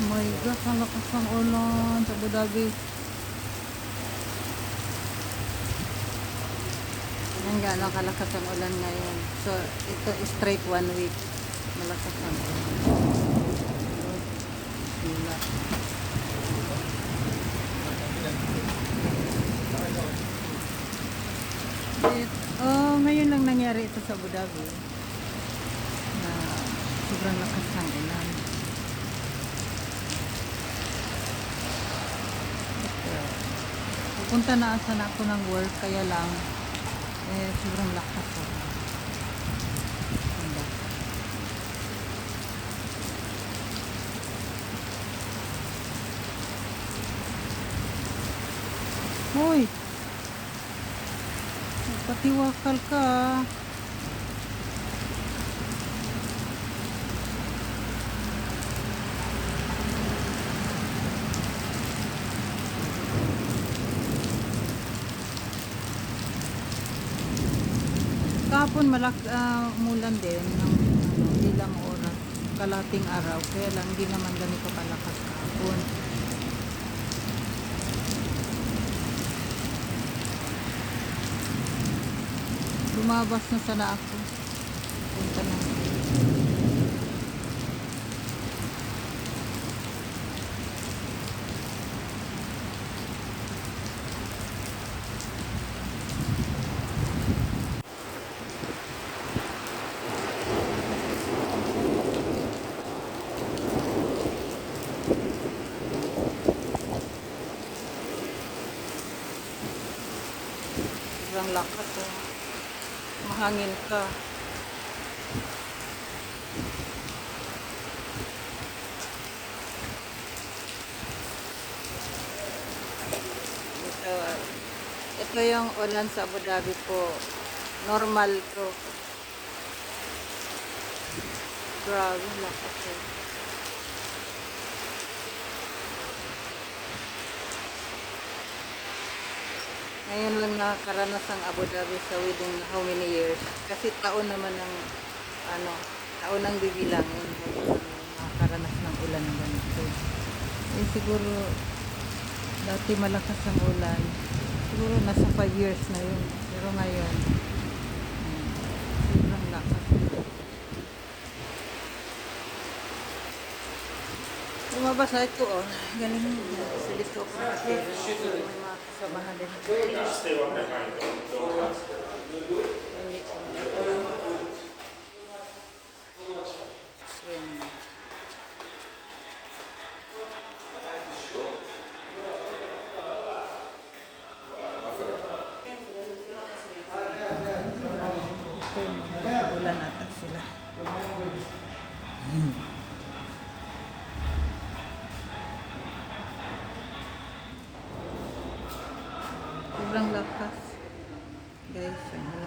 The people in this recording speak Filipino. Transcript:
My God, ang lakas ng ulan sa Abu Dhabi. Yan gano'ng kalakas ang ulan ngayon. So, ito straight 1 week. Malakas ang ulan. Sila. Ngayon lang nangyari ito sa Abu Dhabi. Na sobrang lakas ng ulan. Pupunta na asan ako ng work, kaya lang sobrang lakas oh. Hoy, patiwakal ka. Kahapon mulan din ng ilang oras, kalating araw, kaya lang hindi naman ganito kalakas kahapon. Lumabas na sana ako. Punta na. Sobrang lakas oh. Mahangin ka. Ito yung ulan sa Abu Dhabi po. Normal to. Grabe, lakas eh. Ngayon lang nakakaranas ang Abu Dhabi sa within how many years. Kasi taon naman ng taon ng bibilangin. Nakakaranas ng ulan ng ganito. Siguro dati malakas ang ulan. Siguro nasa 5 years na yun. Pero ngayon, sobrang lakas. Lumabas na ito oh. Galing mo. Sa dito ako nakatira. May mga kasamahan din. Ulan ata sila. Sobrang lakas. Guys, ito